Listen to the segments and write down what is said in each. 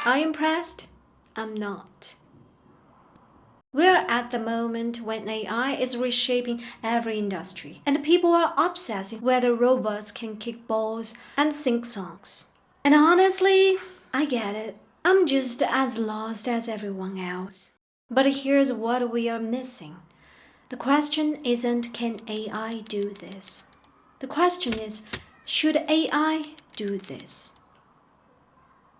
Are you impressed? I'm not. We're at the moment when AI is reshaping every industry, and people are obsessing whether robots can kick balls and sing songs. And honestly, I get it. I'm just as lost as everyone else. But here's what we are missing. The question isn't, can AI do this? The question is, should AI do this?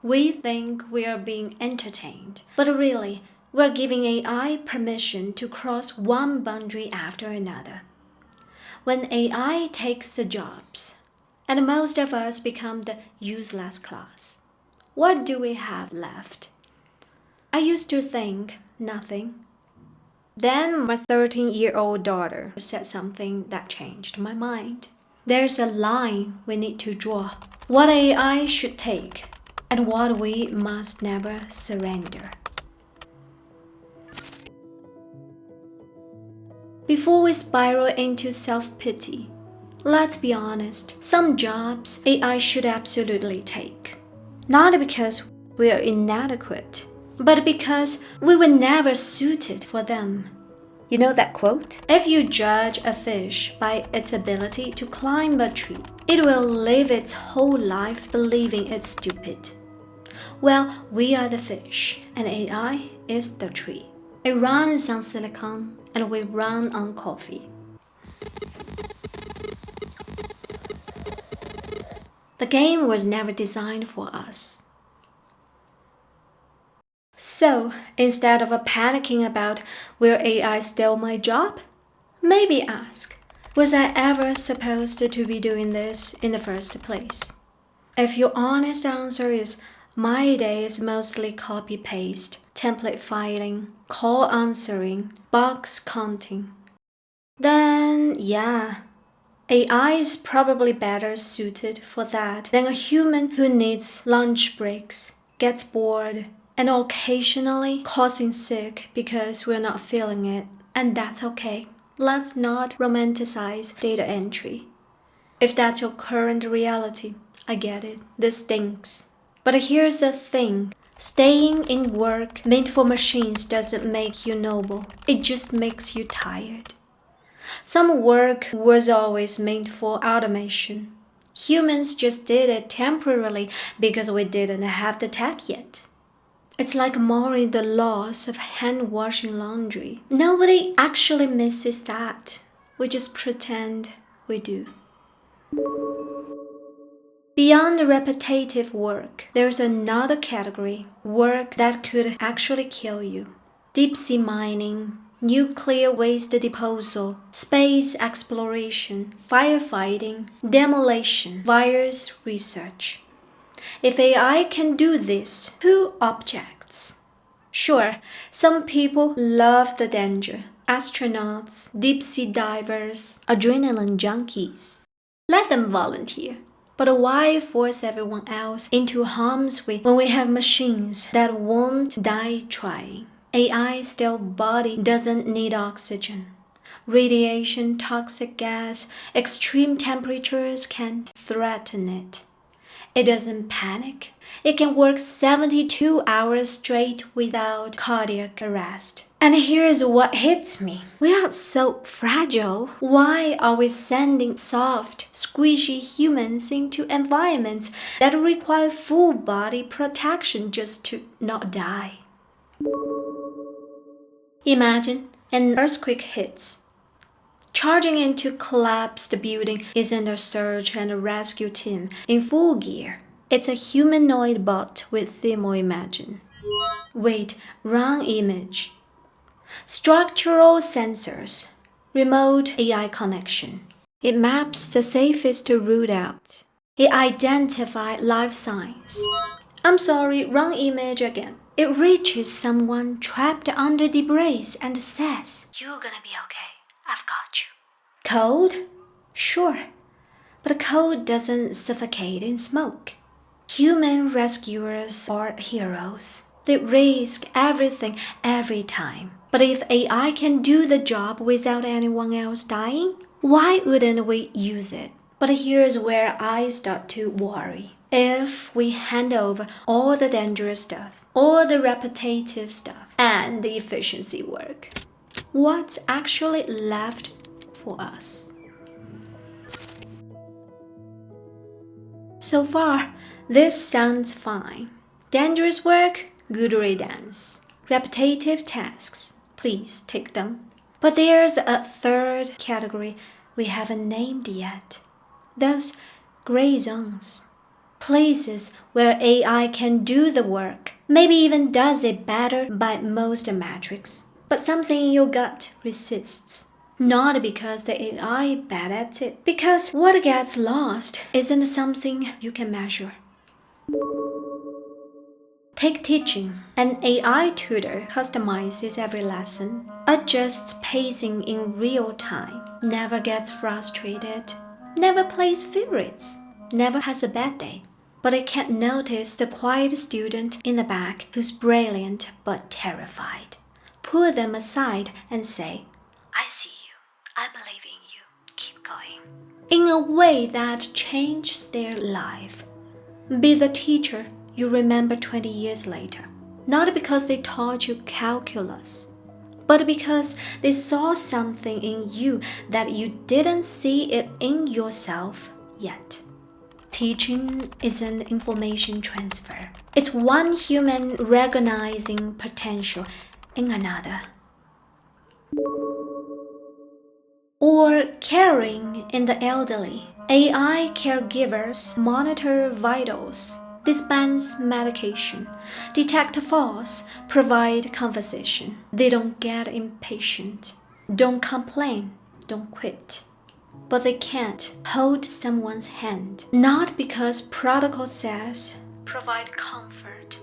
We think we are being entertained, but really, we're giving AI permission to cross one boundary after another. When AI takes the jobs, and most of us become the useless class, what do we have left? I used to think nothing. Then my 13-year-old daughter said something that changed my mind. There's a line we need to draw. What AI should take, and what we must never surrender. Before we spiral into self-pity, let's be honest, some jobs AI should absolutely take. Not because we are inadequate, but because we were never suited for them. You know that quote? If you judge a fish by its ability to climb a tree, it will live its whole life believing it's stupid. Well, we are the fish, and AI is the tree. It runs on silicon, and we run on coffee. The game was never designed for us. So, instead of panicking about, will AI steal my job? Maybe ask, was I ever supposed to be doing this in the first place? If your honest answer is, my day is mostly copy-paste, template filing, call answering, box counting, then yeah, AI is probably better suited for that than a human who needs lunch breaks, gets bored, and occasionally calls in sick because we're not feeling it. And that's okay. Let's not romanticize data entry. If that's your current reality, I get it. This stinks. But here's the thing. Staying in work meant for machines doesn't make you noble. It just makes you tired. Some work was always meant for automation. Humans just did it temporarily because we didn't have the tech yet. It's like mourning the loss of hand-washing laundry. Nobody actually misses that. We just pretend we do. Beyond repetitive work, there's another category, work that could actually kill you. Deep-sea mining, nuclear waste disposal, space exploration, firefighting, demolition, virus research. If AI can do this, who objects? Sure, some people love the danger. Astronauts, deep-sea divers, adrenaline junkies. Let them volunteer. But why force everyone else into harm's way when we have machines that won't die trying? AI's still body doesn't need oxygen. Radiation, toxic gas, extreme temperatures can't threaten it. It doesn't panic. It can work 72 hours straight without cardiac arrest. And here's what hits me. We are so fragile. Why are we sending soft, squishy humans into environments that require full body protection just to not die? Imagine an earthquake hits. Charging into collapsed building isn't a search and rescue team in full gear. It's a humanoid bot with thermoimagine. Wait, wrong image. Structural sensors. Remote AI connection. It maps the safest route out. It identifies life signs. I'm sorry, wrong image again. It reaches someone trapped under debris and says, "You're gonna be okay. I've got you." Code? Sure. But code doesn't suffocate in smoke. Human rescuers are heroes. They risk everything every time. But if AI can do the job without anyone else dying, why wouldn't we use it? But here's where I start to worry. If we hand over all the dangerous stuff, all the repetitive stuff, and the efficiency work, what's actually left for us? So far, this sounds fine. Dangerous work, good riddance. Repetitive tasks, please take them. But there's a third category we haven't named yet. Those gray zones. Places where AI can do the work, maybe even does it better by most metrics. But something in your gut resists. Not because the AI bad at it, because what gets lost isn't something you can measure. Take teaching. An AI tutor customizes every lesson, adjusts pacing in real time, never gets frustrated, never plays favorites, never has a bad day. But I can't notice the quiet student in the back who's brilliant but terrified. Pull them aside and say, I see you, I believe in you, keep going. In a way that changes their life. Be the teacher you remember 20 years later, not because they taught you calculus, but because they saw something in you that you didn't see it in yourself yet. Teaching is an information transfer. It's one human recognizing potential in another. Or caring in the elderly. AI caregivers monitor vitals, dispense medication, detect falls, provide conversation. They don't get impatient, don't complain, don't quit. But they can't hold someone's hand, not because protocol says provide comfort,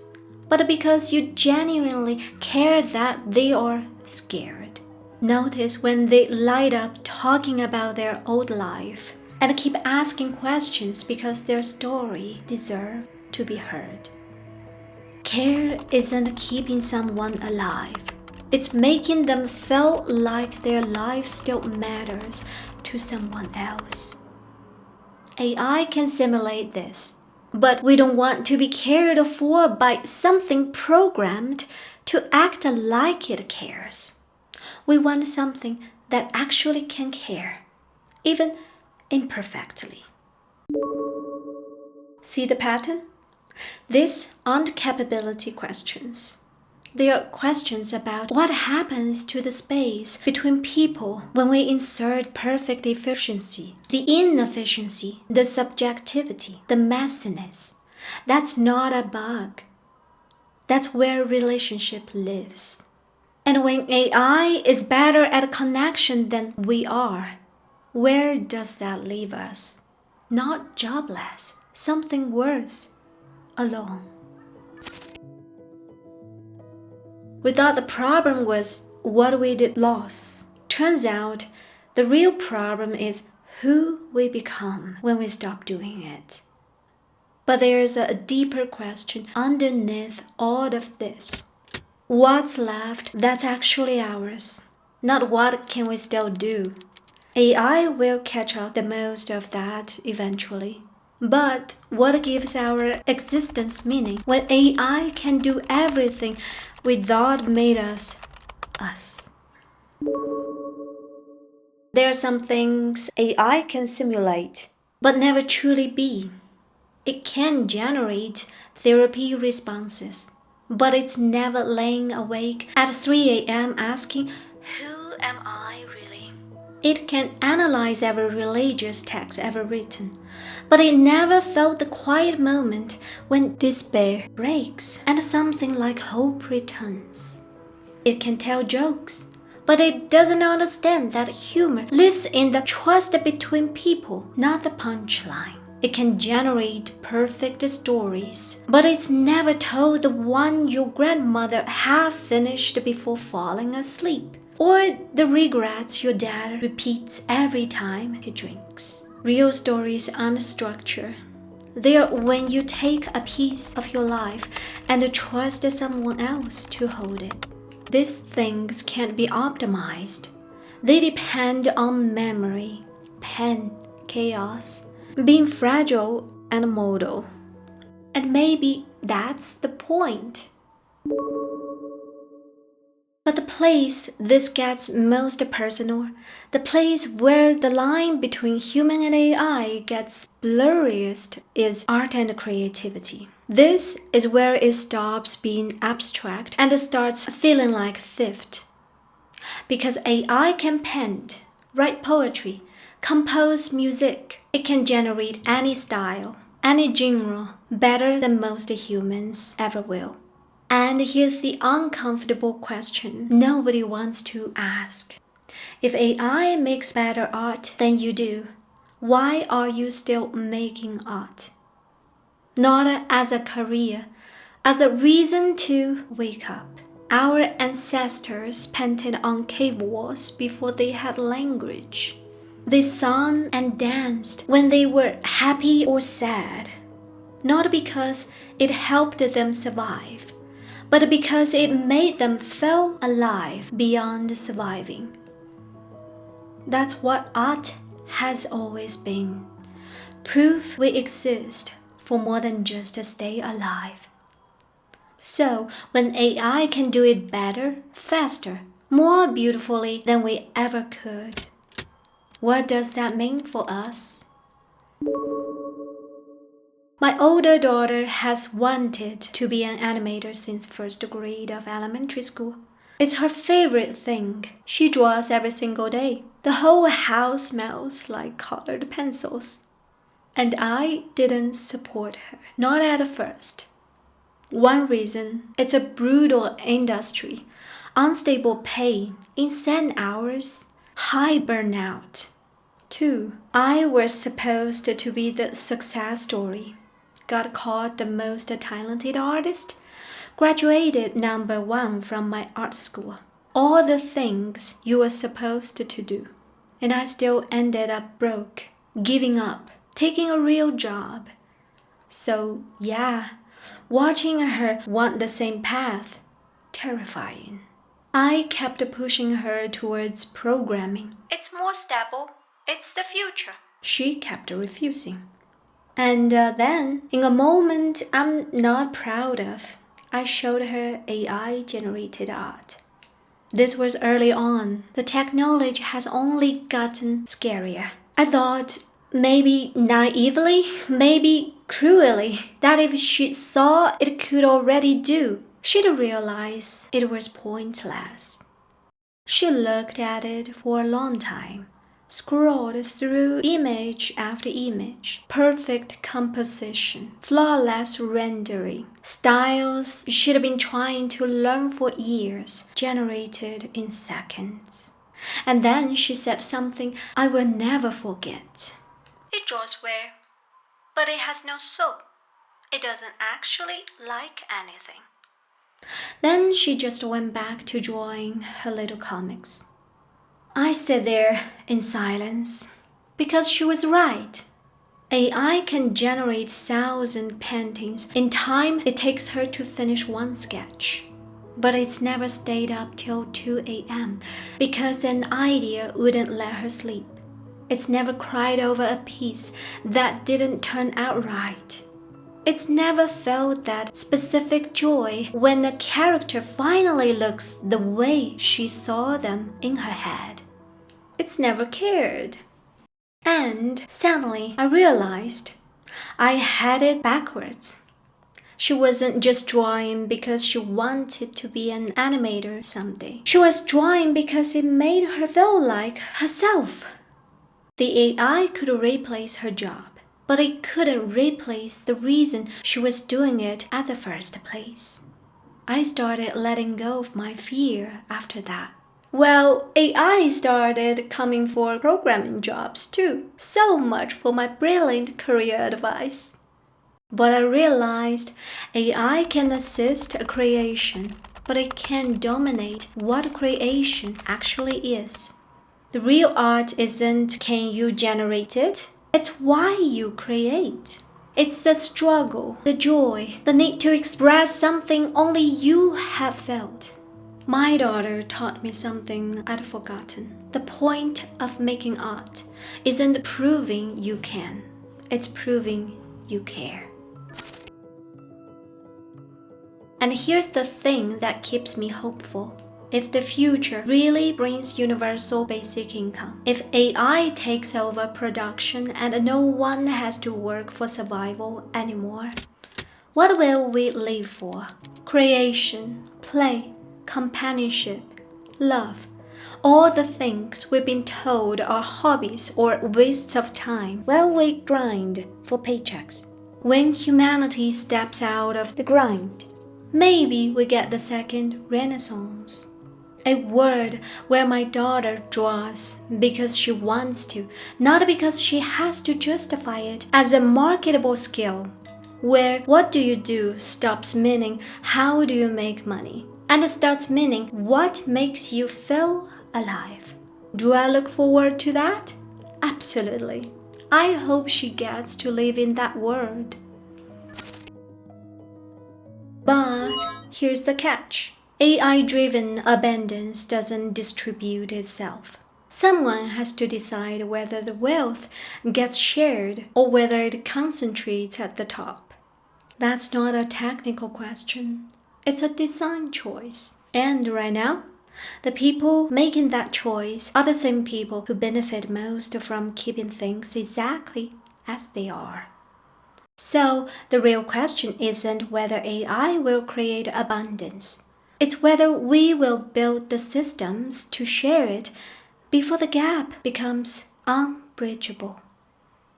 but because you genuinely care that they are scared. Notice when they light up talking about their old life and keep asking questions because their story deserves to be heard. Care isn't keeping someone alive. It's making them feel like their life still matters to someone else. AI can simulate this, but we don't want to be cared for by something programmed to act like it cares. We want something that actually can care, even imperfectly. See the pattern? These aren't capability questions. They are questions about what happens to the space between people when we insert perfect efficiency, the inefficiency, the subjectivity, the messiness. That's not a bug. That's where relationship lives. And when AI is better at connection than we are, where does that leave us? Not jobless, something worse, alone. We thought the problem was what we did lose. Turns out, the real problem is who we become when we stop doing it. But there's a deeper question underneath all of this. What's left that's actually ours? Not what can we still do. AI will catch up the most of that eventually. But what gives our existence meaning when AI can do everything we thought made us us? There are some things AI can simulate, but never truly be. It can generate therapy responses, but it's never laying awake at 3 a.m. asking, who am I really? It can analyze every religious text ever written, but it never felt the quiet moment when despair breaks and something like hope returns. It can tell jokes, but it doesn't understand that humor lives in the trust between people, not the punchline. It can generate perfect stories, but it's never told the one your grandmother half finished before falling asleep, or the regrets your dad repeats every time he drinks. Real stories aren't structure. They are when you take a piece of your life and trust someone else to hold it. These things can't be optimized. They depend on memory, pen, chaos, being fragile and mortal. And maybe that's the point. But the place this gets most personal, the place where the line between human and AI gets blurriest, is art and creativity. This is where it stops being abstract and starts feeling like theft. Because AI can paint, write poetry, compose music. It can generate any style, any genre, better than most humans ever will. And here's the uncomfortable question nobody wants to ask. If AI makes better art than you do, why are you still making art? Not as a career, as a reason to wake up. Our ancestors painted on cave walls before they had language. They sung and danced when they were happy or sad, not because it helped them survive, but because it made them feel alive beyond surviving. That's what art has always been. Proof we exist for more than just to stay alive. So, when AI can do it better, faster, more beautifully than we ever could, what does that mean for us? My older daughter has wanted to be an animator since first grade of elementary school. It's her favorite thing. She draws every single day. The whole house smells like colored pencils. And I didn't support her, not at first. One reason, it's a brutal industry, unstable pay, insane hours, high burnout. 2. I was supposed to be the success story. Got called the most talented artist, graduated number 1 from my art school. All the things you were supposed to do. And I still ended up broke, giving up, taking a real job. So, yeah, watching her want the same path, terrifying. I kept pushing her towards programming. It's more stable. It's the future. She kept refusing. And then, in a moment I'm not proud of, I showed her AI-generated art. This was early on. The technology has only gotten scarier. I thought, maybe naively, maybe cruelly, that if she saw it could already do, she'd realize it was pointless. She looked at it for a long time, scrolled through image after image, perfect composition, flawless rendering, styles she'd been trying to learn for years, generated in seconds. And then she said something I will never forget. It draws well, but it has no soul. It doesn't actually like anything. Then she just went back to drawing her little comics. I sat there in silence, because she was right. AI can generate 1,000 paintings in time it takes her to finish one sketch. But it's never stayed up till 2 a.m. because an idea wouldn't let her sleep. It's never cried over a piece that didn't turn out right. It's never felt that specific joy when a character finally looks the way she saw them in her head. It's never cared. And suddenly I realized I had it backwards. She wasn't just drawing because she wanted to be an animator someday. She was drawing because it made her feel like herself. The AI could replace her job, but it couldn't replace the reason she was doing it at the first place. I started letting go of my fear after that. Well, AI started coming for programming jobs too. So much for my brilliant career advice. But I realized AI can assist a creation, but it can't dominate what creation actually is. The real art isn't can you generate it, it's why you create. It's the struggle, the joy, the need to express something only you have felt. My daughter taught me something I'd forgotten. The point of making art isn't proving you can. it's proving you care. And here's the thing that keeps me hopeful. If the future really brings universal basic income, if AI takes over production and no one has to work for survival anymore, what will we live for? Creation, play, companionship, love. All the things we've been told are hobbies or wastes of time while we grind for paychecks. When humanity steps out of the grind, maybe we get the second Renaissance. A world where my daughter draws because she wants to, not because she has to justify it as a marketable skill. Where what do you do stops meaning how do you make money and starts meaning what makes you feel alive. Do I look forward to that? Absolutely. I hope she gets to live in that world. But here's the catch. AI-driven abundance doesn't distribute itself. Someone has to decide whether the wealth gets shared or whether it concentrates at the top. That's not a technical question. It's a design choice. And right now, the people making that choice are the same people who benefit most from keeping things exactly as they are. So the real question isn't whether AI will create abundance. It's whether we will build the systems to share it before the gap becomes unbridgeable.